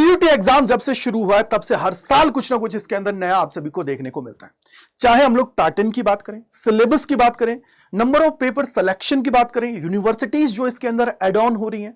CUT exam जब से शुरू हुआ है तब से हर साल कुछ ना कुछ इसके अंदर नया आप सभी को देखने को मिलता है। चाहे हम लोग पैटर्न की बात करें, सिलेबस की बात करें, नंबर ऑफ पेपर सिलेक्शन की बात करें, यूनिवर्सिटीज जो इसके अंदर एड ऑन हो रही हैं,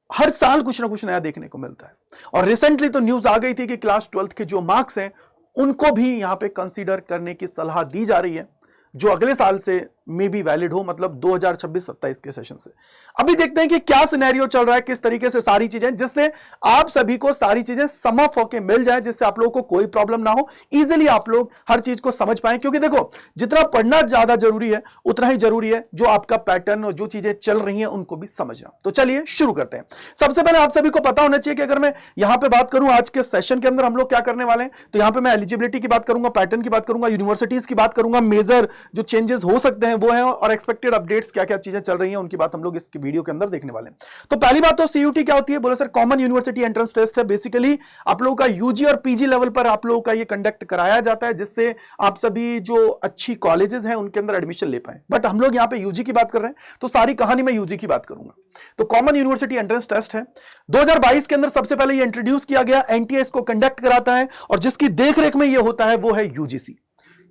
हर साल कुछ ना कुछ नया देखने को मिलता है। और रिसेंटली तो न्यूज आ गई थी कि क्लास 12th के जो मार्क्स हैं उनको भी यहां पे कंसीडर करने की सलाह दी जा रही है, जो अगले साल से मे बी वैलिड हो, मतलब 2026-27 के सेशन से। अभी देखते हैं कि क्या सिनेरियो चल रहा है, किस तरीके से सारी चीजें, जिससे आप सभी को सारी चीजें सम अप होके मिल जाए, जिससे आप लोगों को कोई प्रॉब्लम ना हो, इजीली आप लोग हर चीज को समझ पाए। क्योंकि देखो, जितना पढ़ना ज्यादा जरूरी है उतना ही जरूरी है जो आपका पैटर्न और जो चीजें चल रही हैं उनको भी समझना। तो चलिए शुरू करते हैं। सबसे पहले आप सभी को पता होना चाहिए कि अगर मैं यहां पर बात करूं आज के सेशन के अंदर हम लोग क्या करने वाले हैं, तो यहां पर मैं एलिजिबिलिटी की बात करूंगा, पैटर्न की बात करूंगा, यूनिवर्सिटीज की बात करूंगा, मेजर जो चेंजेस हो सकते हैं वो है, और एक्सपेक्टेड अपडेट्स क्या क्या चीजें चल रही हैं उनकी बात हम लोग इस वीडियो के अंदर देखने वाले हैं। तो पहली बात तो सीयूटी क्या होती है, बोले sir common university entrance test है। बेसिकली आप लोगों का यूजी और पीजी लेवल पर आप लोगों का ये कंडक्ट कराया जाता है, जिससे आप सभी जो अच्छी कॉलेजेस हैं उनके अंदर एडमिशन ले पाए। बट हम लोग यहां पे यूजी की बात कर रहे हैं तो सारी कहानी में यूजी की बात करूंगा। तो कॉमन यूनिवर्सिटी एंट्रेंस टेस्ट है, 2022 के अंदर सबसे पहले ये इंट्रोड्यूस किया गया, एनटीए इसको कंडक्ट कराता है और जिसकी देखरेख में ये होता है वो है यूजीसी।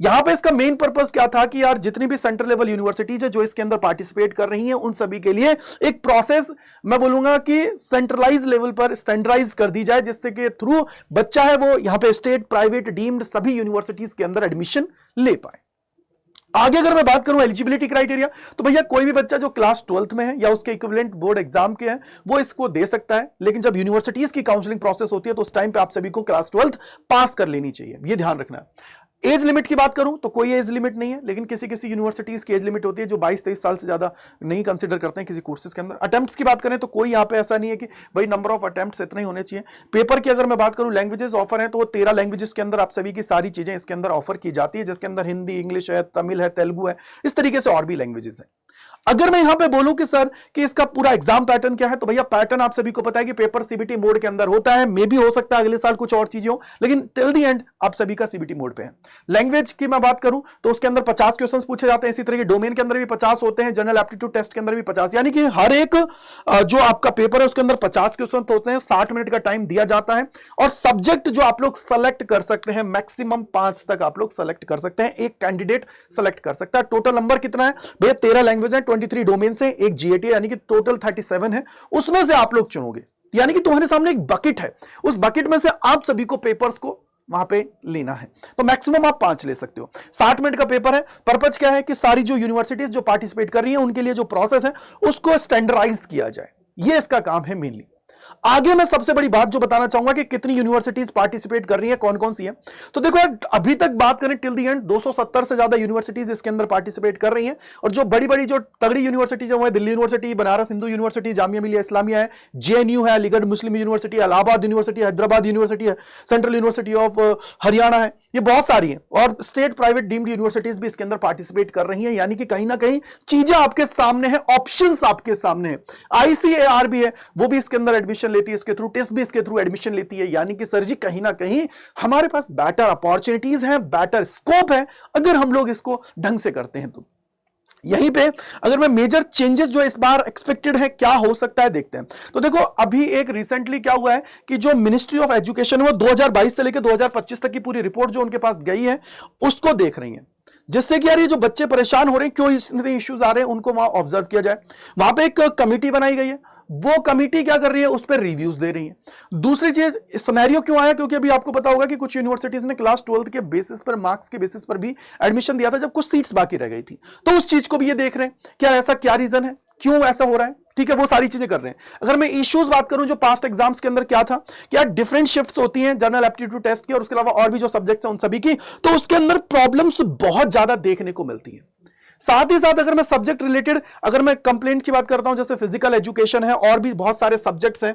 यहां पे इसका मेन पर्पस क्या था कि यार जितनी भी सेंट्रल लेवल यूनिवर्सिटीज है जो इसके अंदर पार्टिसिपेट कर रही हैं उन सभी के लिए एक प्रोसेस मैं बोलूंगा कि सेंट्रलाइज लेवल पर स्टैंडर्डाइज कर दी जाए, जिससे कि थ्रू बच्चा है वो यहां पे स्टेट, प्राइवेट, डीम्ड सभी यूनिवर्सिटीज के अंदर एडमिशन ले पाए। आगे अगर मैं बात करूं एलिजिबिलिटी क्राइटेरिया, तो भैया कोई भी बच्चा जो क्लास 12th में है या उसके इक्विवेलेंट बोर्ड एग्जाम के हैं वो इसको दे सकता है, लेकिन जब यूनिवर्सिटीज की काउंसलिंग प्रोसेस होती है तो उस टाइम पे आप सभी को क्लास 12th पास कर लेनी चाहिए, ये ध्यान रखना है। एज लिमिट की बात करूं तो कोई एज लिमिट नहीं है, लेकिन किसी किसी यूनिवर्सिटीज की एज लिमिट होती है जो 22-23 साल से ज्यादा नहीं कंसीडर करते हैं किसी कोर्सेज के अंदर। अटेम्प्ट्स की बात करें तो कोई यहां पे ऐसा नहीं है कि भाई नंबर ऑफ अटेम्प्ट्स इतने ही होने चाहिए। पेपर की अगर मैं बात करूं, लैंग्वेजेस ऑफर है तो वो 13 लैंग्वेजेस के अंदर आप सभी की सारी चीजें इसके अंदर ऑफर की जाती है, जिसके अंदर हिंदी, इंग्लिश है, तमिल है, तेलुगु है, इस तरीके से और भी लैंग्वेजेस है। अगर मैं यहां पे बोलूं कि सर कि इसका पूरा एग्जाम पैटर्न क्या है, तो भैया पैटर्न आप सभी को पता है कि पेपर सीबीटी मोड के अंदर होता है, मे भी हो सकता है अगले साल कुछ और चीजें हो, लेकिन टिल द एंड आप सभी का सीबीटी मोड पे है। लैंग्वेज की मैं बात करूं तो उसके अंदर 50 क्वेश्चंस पूछे जाते हैं, इसी तरह के डोमेन के अंदर भी 50 होते हैं, जनरल एप्टीट्यूड टेस्ट के अंदर भी 50, यानी कि हर एक जो आपका पेपर है उसके अंदर 50 क्वेश्चन होते हैं, 60 मिनट का टाइम दिया जाता है, और सब्जेक्ट जो आप लोग सेलेक्ट कर सकते हैं मैक्सिमम 5 तक आप लोग सेलेक्ट कर सकते हैं, एक कैंडिडेट सेलेक्ट कर सकता है। टोटल नंबर कितना है भैया, 13 लैंग्वेज है, 23 डोमेन से, एक जीएटी यानी कि टोटल 37 है, उसमें से आप लोग चुनोगे, यानी कि तुम्हारे सामने एक बकेट है, उस बकेट में से आप सभी को पेपर्स को वहां पे लेना है, तो मैक्सिमम आप 5 ले सकते हो। 60 मिनट का पेपर है। पर्पस क्या है कि सारी जो यूनिवर्सिटीज जो पार्टिसिपेट कर रही हैं उनके लिए जो प्रोसेस है उसको स्टैंडर्डाइज किया जाए, ये इसका काम है मेनली। आगे मैं सबसे बड़ी बात जो बताना चाहूंगा कि कितनी यूनिवर्सिटीज पार्टिसिपेट कर रही है, कौन कौन सी है, तो देखो यार अभी तक बात करें टिल द एंड 270 से ज्यादा यूनिवर्सिटीज इसके अंदर पार्टिसिपेट कर रही हैं, और जो बड़ी बड़ी जो तगड़ी यूनिवर्सिटीज है वो है दिल्ली यूनिवर्सिटी, बनारस हिंदू यूनिवर्सिटी, जामिया मिलिया इस्लामिया है, जेएनयू है, Aligarh Muslim university, Allahabad university, Hyderabad university है, सेंट्रल यूनिवर्सिटी ऑफ हरियाणा है, ये बहुत सारी है, और स्टेट, प्राइवेट, डीम्ड यूनिवर्सिटीज भी इसके अंदर पार्टिसिपेट कर रही हैं, यानी कि कहीं ना कहीं चीजें आपके सामने है, ऑप्शंस आपके सामने है। आईसीएआर भी है, वो भी इसके अंदर एडमिशन लेती है, इसके थ्रू टेस्ट भी इसके थ्रू एडमिशन लेती है, यानी कि सर जी कहीं ना कहीं हमारे पास बेटर अपॉर्चुनिटीज हैं, बेटर स्कोप है अगर हम लोग इसको ढंग से करते हैं। तो यहीं पे अगर मैं मेजर चेंजेस जो इस बार एक्सपेक्टेड है क्या हो सकता है देखते हैं, तो देखो अभी एक रिसेंटली क्या हुआ है कि जो मिनिस्ट्री ऑफ एजुकेशन है वो 2022 से लेकर 2025 तक की पूरी रिपोर्ट जो उनके पास गई है उसको देख रही है, जिससे कि यार ये जो बच्चे परेशान हो रहे हैं, क्यों इतने इश्यूज आ रहे हैं, उनको वहां ऑब्जर्व किया जाए। वहां पे एक कमिटी बनाई गई है, वो कमिटी क्या कर रही है, उस पर रिव्यूज दे रही है। दूसरी चीज, सिनेरियो क्यों आया, क्योंकि अभी आपको पता होगा कि कुछ यूनिवर्सिटीज ने क्लास 12th के बेसिस पर, मार्क्स के बेसिस पर भी एडमिशन दिया था जब कुछ सीट्स बाकी रह गई थी, तो उस चीज को भी ये देख रहे हैं क्या ऐसा क्या रीजन है, क्यों ऐसा हो रहा है, ठीक है, वो सारी चीजें कर रहे हैं। अगर मैं इश्यूज बात करूं जो पास्ट एग्जाम्स के अंदर क्या था, क्या डिफरेंट शिफ्ट्स होती हैं जनरल एप्टीट्यूड टेस्ट की और उसके अलावा और भी जो सब्जेक्ट्स हैं उन सभी की, तो उसके अंदर प्रॉब्लम्स बहुत ज्यादा देखने को मिलती है। साथ ही साथ अगर मैं सब्जेक्ट रिलेटेड अगर मैं कंप्लेंट की बात करता हूं, जैसे फिजिकल एजुकेशन है और भी बहुत सारे सब्जेक्ट्स हैं,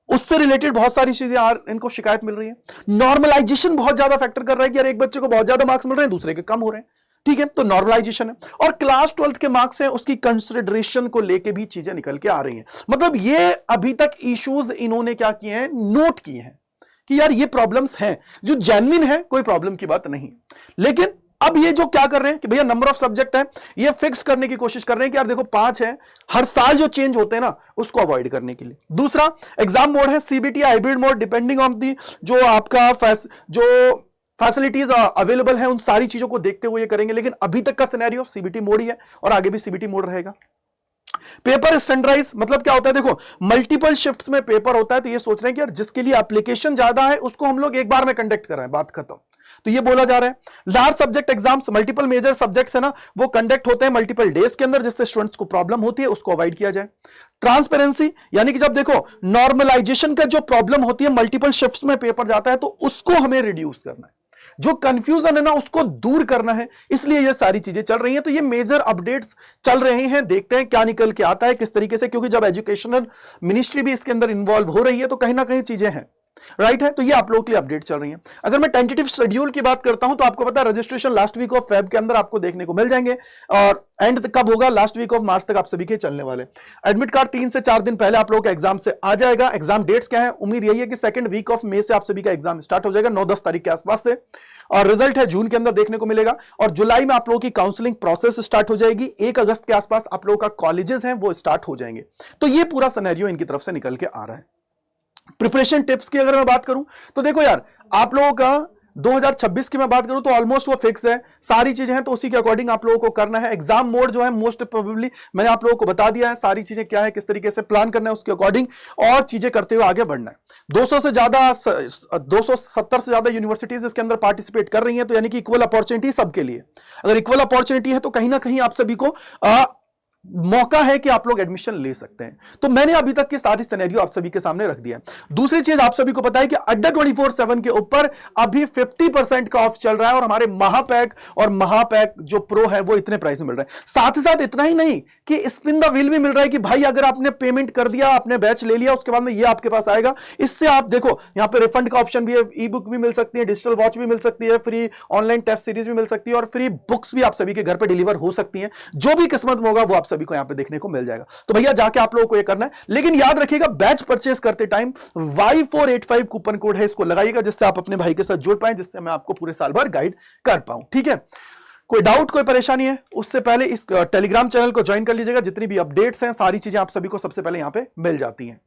उससे रिलेटेड बहुत सारी चीजें इनको शिकायत मिल रही है। नॉर्मलाइजेशन बहुत ज्यादा फैक्टर कर रहा है कि यार एक बच्चे को बहुत ज्यादा मार्क्स मिल रहे हैं, दूसरे के कम हो रहे हैं, ठीक है, तो नॉर्मलाइजेशन है। और क्लास 12th के मार्क्स हैं उसकी कंसिडरेशन को लेके भी चीजें निकल के आ रही हैं। मतलब ये अभी तक इश्यूज इन्होंने क्या किए हैं, नोट किए हैं कि यार ये प्रॉब्लम्स हैं जो जेन्युइन है, कोई प्रॉब्लम की बात नहीं, लेकिन अब ये जो क्या कर रहे हैं कि भैया नंबर ऑफ सब्जेक्ट है, ये फिक्स करने की कोशिश कर रहे हैं कि यार देखो 5 है, हर साल जो चेंज होते हैं ना उसको अवॉइड करने के लिए। दूसरा एग्जाम मोड है CBT hybrid mode, depending on the जो आपका जो फैसिलिटीज अवेलेबल है उन सारी चीजों को देखते हुए ये करेंगे, लेकिन अभी तक का सिनेरियो सीबीटी मोड ही है और आगे भी सीबीटी मोड रहेगा। पेपर स्टैंडर्डाइज मतलब क्या होता है, देखो मल्टीपल शिफ्ट्स में पेपर होता है, तो ये सोच रहे हैं कि यार जिसके लिए एप्लीकेशन ज्यादा है उसको हम लोग एक बार में कंडक्ट कर रहे हैं, बात खत्म। तो ये बोला जा रहा है large subject exams, multiple major subjects है ना, वो कंडक्ट होते हैं मल्टीपल डेज के अंदर, जिससे स्टूडेंट्स को प्रॉब्लम होती है उसको अवॉइड किया जाए। ट्रांसपेरेंसी यानी कि जब देखो नॉर्मलाइजेशन का जो प्रॉब्लम होती है, मल्टीपल शिफ्ट्स में पेपर जाता है, तो उसको हमें रिड्यूस करना है, जो कंफ्यूजन है ना उसको दूर करना है, इसलिए ये सारी चीजें चल रही हैं। तो ये मेजर अपडेट्स चल रहे हैं, देखते हैं क्या निकल के आता है किस तरीके से, क्योंकि जब एजुकेशनल मिनिस्ट्री भी इसके अंदर इन्वॉल्व हो रही है तो कहीं ना कहीं चीजें हैं, राइट है। तो ये आप लोगों के लिए अपडेट चल रही है। अगर मैं टेंटेटिव शेड्यूल की बात करता हूं तो आपको पता है registration last week of Feb के अंदर आपको देखने को मिल जाएंगे, और एंड कब होगा, लास्ट वीक ऑफ मार्च तक आप सभी के चलने वाले। एडमिट कार्ड 3 से 4 दिन पहले आप लोगों का एग्जाम से आ जाएगा। एग्जाम डेट्स क्या है, उम्मीद यही है कि सेकंड वीक ऑफ मई से आप सभी का एग्जाम स्टार्ट हो जाएगा, 9-10 तारीख के आसपास से, और रिजल्ट है जून के अंदर देखने को मिलेगा, और जुलाई में आप लोगों की काउंसलिंग प्रोसेस स्टार्ट हो जाएगी। 1 अगस्त के आसपास आप लोगों का कॉलेजेस हैं वो स्टार्ट हो जाएंगे। तो ये पूरा सिनेरियो इनकी तरफ से निकल के आ रहा है। प्रिपरेशन टिप्स की अगर मैं बात करूं तो देखो यार, आप लोगों का 2026 की मैं बात करूं तो ऑलमोस्ट वो फिक्स है, सारी चीजें हैं, तो उसी के अकॉर्डिंग आप लोगों को करना है। एग्जाम मोड जो है मोस्ट प्रोबेबली मैंने आप लोगों को बता दिया है, सारी चीजें क्या है, किस तरीके से प्लान करना है, उसके अकॉर्डिंग और चीजें करते हुए आगे बढ़ना है। 270 से ज्यादा यूनिवर्सिटीज इसके अंदर पार्टिसिपेट कर रही हैं, तो यानी कि इक्वल अपॉर्चुनिटी सबके लिए। अगर इक्वल अपॉर्चुनिटी है तो कहीं ना कहीं आप सभी को मौका है कि आप लोग एडमिशन ले सकते हैं। तो मैंने अभी तक की सारी सिनेरियो आप सभी के सामने रख दिया है। दूसरी चीज आप सभी को पता है कि अड्डा 24/7 के ऊपर अभी 50% का ऑफ चल रहा है, और हमारे महापैक और महापैक जो प्रो है वो इतने प्राइस में मिल रहा है। साथ ही साथ इतना ही नहीं कि स्पिन द व्हील भी मिल रहा है कि भाई अगर आपने पेमेंट कर दिया, आपने बैच ले लिया, उसके बाद में ये आपके पास आएगा। इससे आप देखो यहां पे रिफंड का ऑप्शन भी है, ई बुक भी मिल सकती है, डिजिटल वॉच भी मिल सकती है, फ्री ऑनलाइन टेस्ट सीरीज भी मिल सकती है, और फ्री बुक्स भी आप सभी के घर पे डिलीवर हो सकती हैं। जो भी किस्मत में होगा वो आप सभी को यहां पे देखने को मिल जाएगा। तो भैया जाके आप लोगों को ये करना है, लेकिन याद रखिएगा बैच परचेस करते टाइम Y485 कूपन कोड है, इसको लगाइएगा, जिससे आप अपने भाई के साथ जुड़ पाए, जिससे मैं आपको पूरे साल भर गाइड कर पाऊं। ठीक है, कोई डाउट कोई परेशानी है उससे पहले इस टेलीग्राम चैनल को ज्वाइन कर लीजिएगा, जितनी भी अपडेट्स हैं सारी चीजें आप सभी को सबसे पहले यहां पे मिल जाती हैं।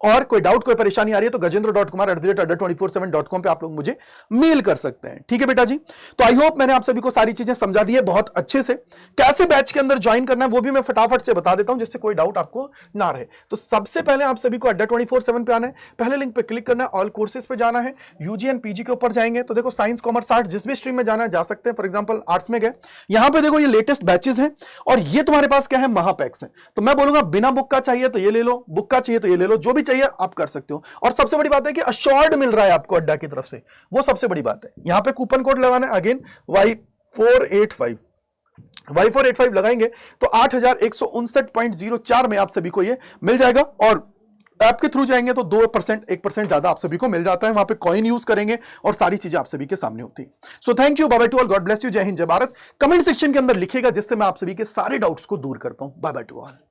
और कोई डाउट कोई परेशानी आ रही है तो gajendra.kumar@adda247.com पे आप लोग मुझे मेल कर सकते हैं। ठीक है बेटा जी, तो आई होप मैंने आप सभी को सारी चीजें समझा दी है बहुत अच्छे से। कैसे बैच के अंदर ज्वाइन करना है वो भी मैं फटाफट से बता देता हूं, जिससे कोई डाउट आपको ना रहे। तो सबसे पहले आप सभी को adda247 पे आना है, पहले लिंक पे क्लिक करना है, ऑल कोर्सेज पे जाना है, यूजी एंड पीजी के ऊपर जाएंगे तो देखो साइंस कॉमर्स आर्ट्स जिस भी स्ट्रीम में जाना है जा सकते हैं। फॉर एग्जाम्पल आर्ट्स में गए, यहां पे देखो ये लेटेस्ट बैचेस हैं, और ये तुम्हारे पास क्या है, महापैक्स हैं। तो मैं बोलूंगा बिना बुक का चाहिए तो ये ले लो, बुक का चाहिए तो ये ले लो, जो भी चाहिए आप कर सकते हो। और सबसे बड़ी बात है कि अश्योर्ड मिल रहा है आपको अड्डा की तरफ से, वो सबसे बड़ी बात है। यहां पे कूपन कोड लगाना है, अगेन Y485 लगाएंगे तो 8159.04 में आप सभी को ये मिल जाएगा, और ऐप के थ्रू जाएंगे तो 2% 1% ज्यादा आप सभी को मिल जाता है। वहां पे कॉइन यूज करेंगे और सारी चीजें आप सभी के सामने होती है। So thank you, bye bye to all, God bless you, जय हिंद जय भारत। कमेंट सेक्शन के अंदर लिखिएगा जिससे मैं आप सभी के सारे डाउट्स को दूर कर पाऊं। Bye bye to all.